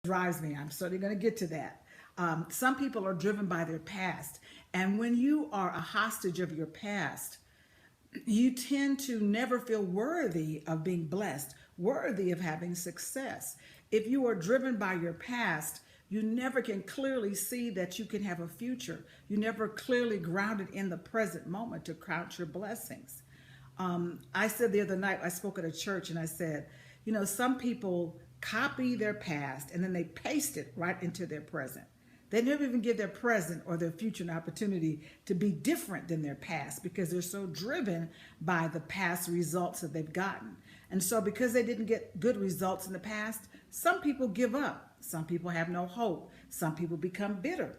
drives me. I'm certainly going to get to that. Some people are driven by their past. And when you are a hostage of your past, you tend to never feel worthy of being blessed, worthy of having success. If you are driven by your past, you never can clearly see that you can have a future. You never clearly grounded in the present moment to count your blessings. I said the other night, I spoke at a church and I said, some people copy their past and then they paste it right into their present. They never even give their present or their future an opportunity to be different than their past because they're so driven by the past results that they've gotten. And so because they didn't get good results in the past, some people give up. Some people have no hope. Some people become bitter.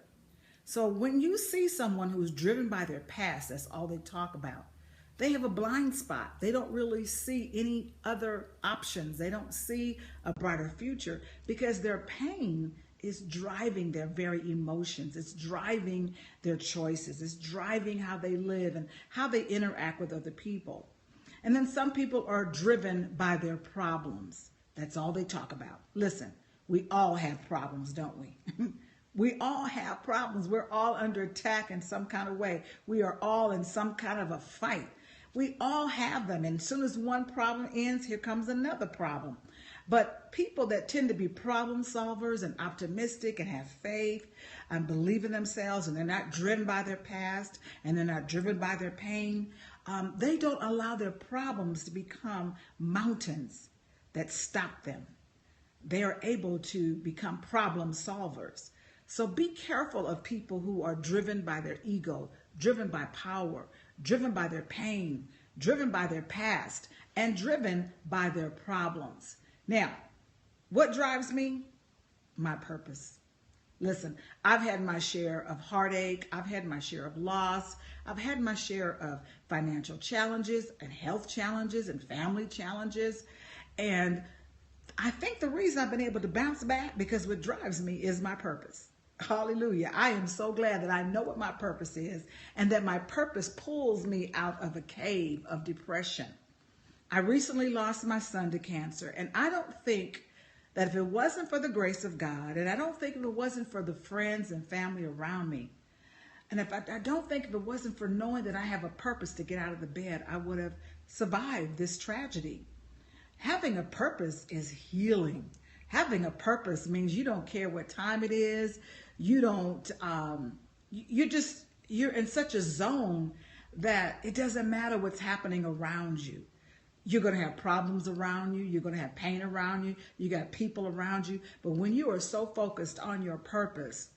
So when you see someone who's driven by their past, that's all they talk about. They have a blind spot. They don't really see any other options. They don't see a brighter future because their pain is driving their very emotions. It's driving their choices. It's driving how they live and how they interact with other people. And then some people are driven by their problems. That's all they talk about. Listen, we all have problems, don't we? We all have problems. We're all under attack in some kind of way. We are all in some kind of a fight. We all have them. And as soon as one problem ends, here comes another problem. But people that tend to be problem solvers and optimistic and have faith and believe in themselves, and they're not driven by their past and they're not driven by their pain, they don't allow their problems to become mountains that stop them. They are able to become problem solvers. So be careful of people who are driven by their ego, driven by power, driven by their pain, driven by their past, and driven by their problems. Now, what drives me? My purpose. Listen, I've had my share of heartache. I've had my share of loss. I've had my share of financial challenges and health challenges and family challenges. And I think the reason I've been able to bounce back because what drives me is my purpose. Hallelujah. I am so glad that I know what my purpose is and that my purpose pulls me out of a cave of depression. I recently lost my son to cancer, and I don't think that if it wasn't for the grace of God, and I don't think if it wasn't for the friends and family around me, and if I don't think if it wasn't for knowing that I have a purpose to get out of the bed, I would have survived this tragedy. Having a purpose is healing. Having a purpose means you don't care what time it is. You don't, you're in such a zone that it doesn't matter what's happening around you. You're going to have problems around you. You're going to have pain around you. You got people around you. But when you are so focused on your purpose,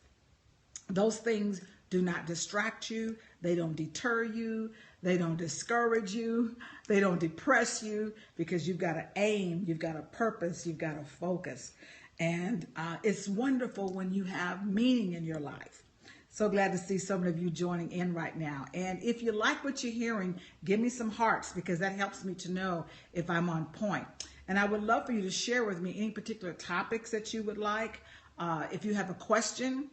those things do not distract you. They don't deter you. They don't discourage you. They don't depress you because you've got an aim. You've got a purpose. You've got a focus. And it's wonderful when you have meaning in your life. So glad to see so many of you joining in right now. And if you like what you're hearing, give me some hearts because that helps me to know if I'm on point. And I would love for you to share with me any particular topics that you would like. If you have a question,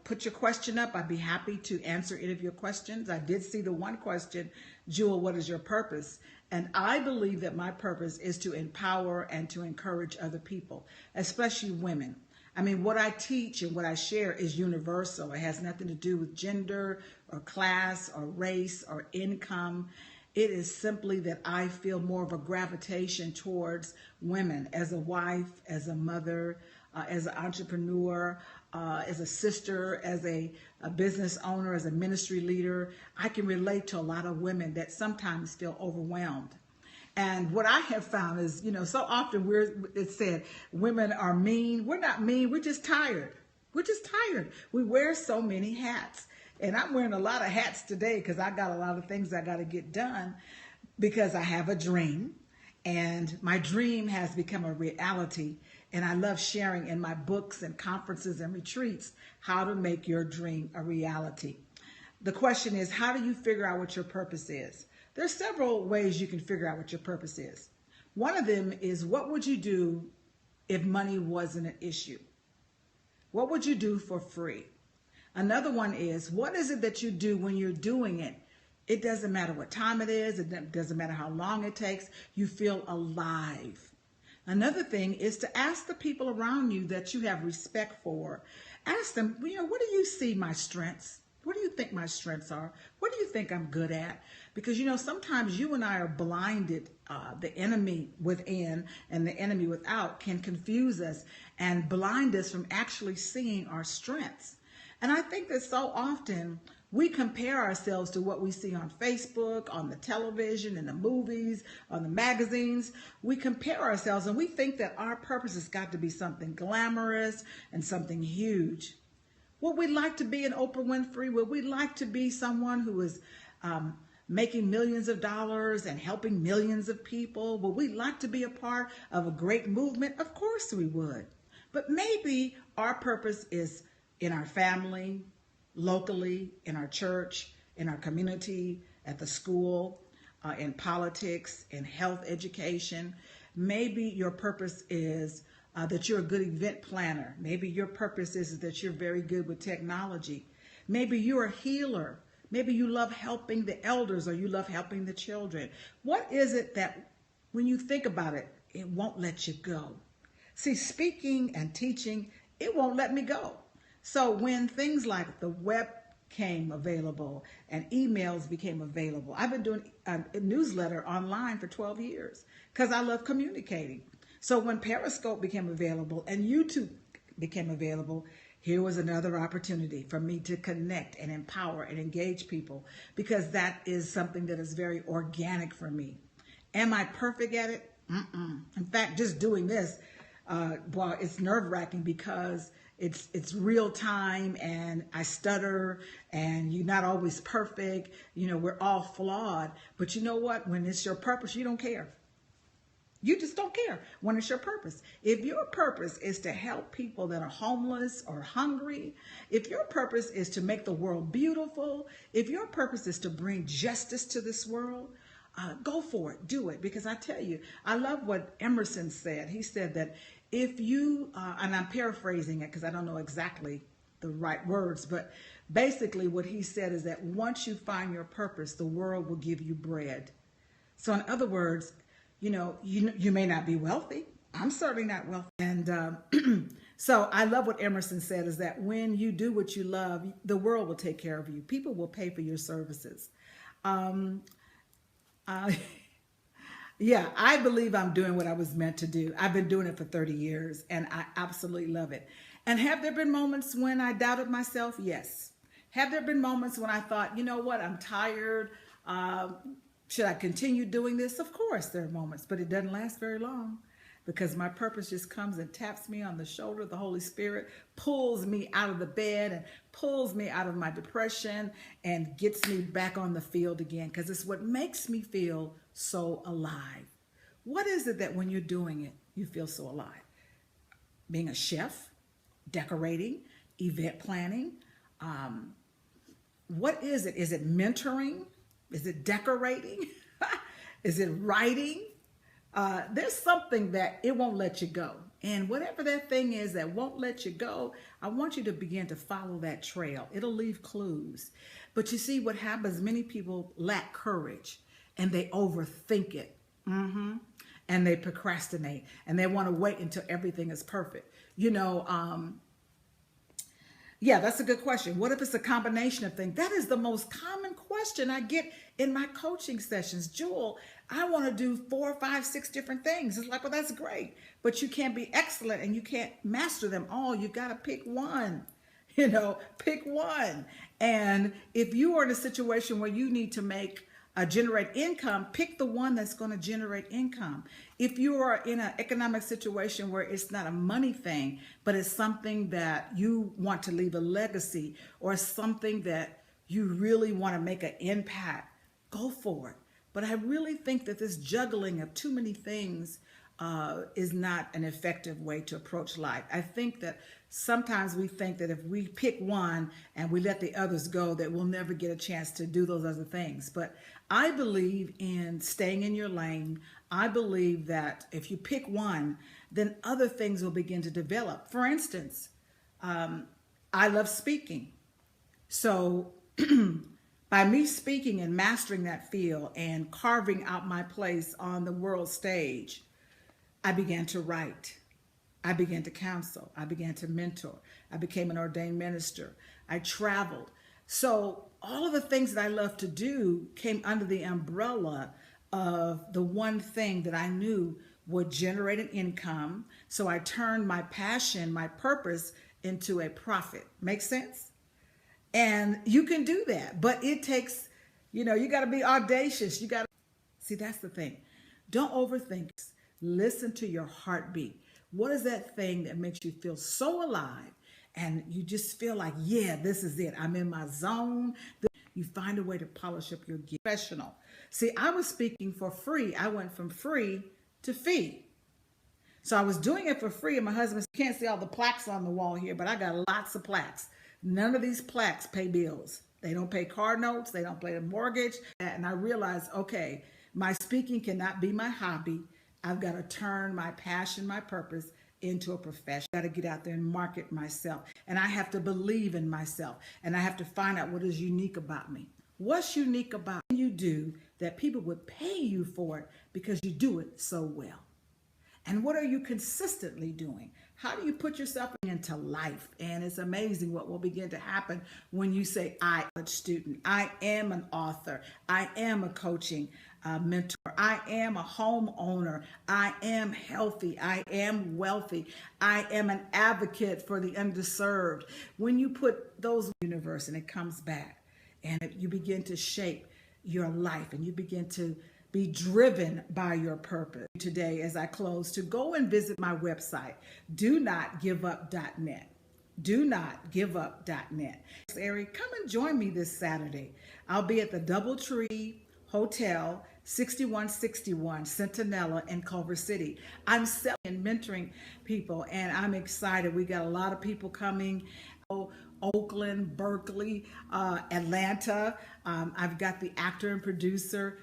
put your question up. I'd be happy to answer any of your questions. I did see the one question, Jewel, what is your purpose? And I believe that my purpose is to empower and to encourage other people, especially women. I mean, what I teach and what I share is universal. It has nothing to do with gender or class or race or income. It is simply that I feel more of a gravitation towards women as a wife, as a mother, as an entrepreneur, as a sister, as a business owner, as a ministry leader. I can relate to a lot of women that sometimes feel overwhelmed. And what I have found is, so often it's said women are mean. We're not mean. We're just tired. We're just tired. We wear so many hats. And I'm wearing a lot of hats today because I got a lot of things I got to get done because I have a dream. And my dream has become a reality. And I love sharing in my books and conferences and retreats how to make your dream a reality. The question is, how do you figure out what your purpose is? There's several ways you can figure out what your purpose is. One of them is, what would you do if money wasn't an issue? What would you do for free? Another one is, what is it that you do when you're doing it? It doesn't matter what time it is. It doesn't matter how long it takes. You feel alive. Another thing is to ask the people around you that you have respect for. Ask them, what do you see my strengths? What do you think my strengths are? What do you think I'm good at? Because, sometimes you and I are blinded. The enemy within and the enemy without can confuse us and blind us from actually seeing our strengths. And I think that so often we compare ourselves to what we see on Facebook, on the television, in the movies, on the magazines. We compare ourselves and we think that our purpose has got to be something glamorous and something huge. Would we like to be an Oprah Winfrey? Would we like to be someone who is making millions of dollars and helping millions of people? Would we like to be a part of a great movement? Of course we would. But maybe our purpose is in our family, locally, in our church, in our community, at the school, in politics, in health education. Maybe your purpose is that you're a good event planner. Maybe your purpose is that you're very good with technology. Maybe you're a healer. Maybe you love helping the elders or you love helping the children. What is it that when you think about it, it won't let you go? See, speaking and teaching, it won't let me go. So when things like the web came available and emails became available, I've been doing a newsletter online for 12 years because I love communicating. So when Periscope became available and YouTube became available, here was another opportunity for me to connect and empower and engage people because that is something that is very organic for me. Am I perfect at it? In fact, just doing this, it's nerve-wracking because it's real time and I stutter and you're not always perfect. We're all flawed. But you know what? When it's your purpose, you don't care. You just don't care when it's your purpose. If your purpose is to help people that are homeless or hungry, if your purpose is to make the world beautiful, if your purpose is to bring justice to this world, go for it. Do it. Because I tell you, I love what Emerson said. He said that if you, and I'm paraphrasing it because I don't know exactly the right words, but basically what he said is that once you find your purpose, the world will give you bread. So in other words, you may not be wealthy. I'm certainly not wealthy. And so I love what Emerson said is that when you do what you love, the world will take care of you. People will pay for your services. Yeah, I believe I'm doing what I was meant to do. I've been doing it for 30 years and I absolutely love it. And have there been moments when I doubted myself? Yes. Have there been moments when I thought, you know what, I'm tired. Should I continue doing this? Of course there are moments, but it doesn't last very long because my purpose just comes and taps me on the shoulder. The Holy Spirit pulls me out of the bed and pulls me out of my depression and gets me back on the field again because it's what makes me feel so alive. What is it that when you're doing it, you feel so alive? Being a chef, decorating, event planning. What is it? Is it mentoring? Is it decorating? Is it writing? There's something that it won't let you go. And whatever that thing is that won't let you go, I want you to begin to follow that trail. It'll leave clues. But you see what happens, many people lack courage and they overthink it. And they procrastinate and they want to wait until everything is perfect. Yeah, that's a good question. What if it's a combination of things? That is the most common question I get in my coaching sessions. Jewel, I want to do 4, 5, 6 different things. It's like, well, that's great, but you can't be excellent and you can't master them all. You got to pick one, pick one. And if you are in a situation where you need to generate income, pick the one that's going to generate income. If you are in an economic situation where it's not a money thing, but it's something that you want to leave a legacy or something that you really want to make an impact, go for it. But I really think that this juggling of too many things is not an effective way to approach life. I think that sometimes we think that if we pick one and we let the others go, that we'll never get a chance to do those other things. But I believe in staying in your lane. I believe that if you pick one, then other things will begin to develop. For instance, I love speaking. So by me speaking and mastering that field and carving out my place on the world stage, I began to write. I began to counsel. I began to mentor. I became an ordained minister. I traveled. So all of the things that I love to do came under the umbrella of the one thing that I knew would generate an income. So I turned my passion, my purpose into a profit. Make sense? And you can do that, but it takes, you got to be audacious. You got to see, that's the thing. Don't overthink. Listen to your heartbeat. What is that thing that makes you feel so alive and you just feel like, yeah, this is it. I'm in my zone. You find a way to polish up your gift. Professional. See, I was speaking for free. I went from free to fee. So I was doing it for free, and my husband said, you can't see all the plaques on the wall here, but I got lots of plaques. None of these plaques pay bills. They don't pay car notes. They don't pay the mortgage. And I realized, okay, my speaking cannot be my hobby. I've got to turn my passion, my purpose into a profession. I've got to get out there and market myself. And I have to believe in myself. And I have to find out what is unique about me. What's unique about you do that people would pay you for it because you do it so well? And what are you consistently doing? How do you put yourself into life? And it's amazing what will begin to happen when you say, I am a student, I am an author, I am a coaching mentor, I am a homeowner, I am healthy, I am wealthy, I am an advocate for the underserved. When you put those in the universe and it comes back and you begin to shape your life and you begin to be driven by your purpose. Today, as I close, to go and visit my website, donotgiveup.net. donotgiveup.net. Ari, come and join me this Saturday. I'll be at the Doubletree Hotel, 6161 Centinela in Culver City. I'm selling and mentoring people, and I'm excited. We got a lot of people coming. Oakland, Berkeley, Atlanta. I've got the actor and producer.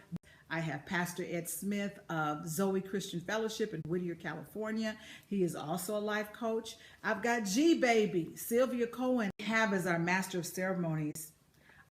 I have Pastor Ed Smith of Zoe Christian Fellowship in Whittier, California. He is also a life coach. I've got G Baby, Sylvia Cohen, have as our master of ceremonies,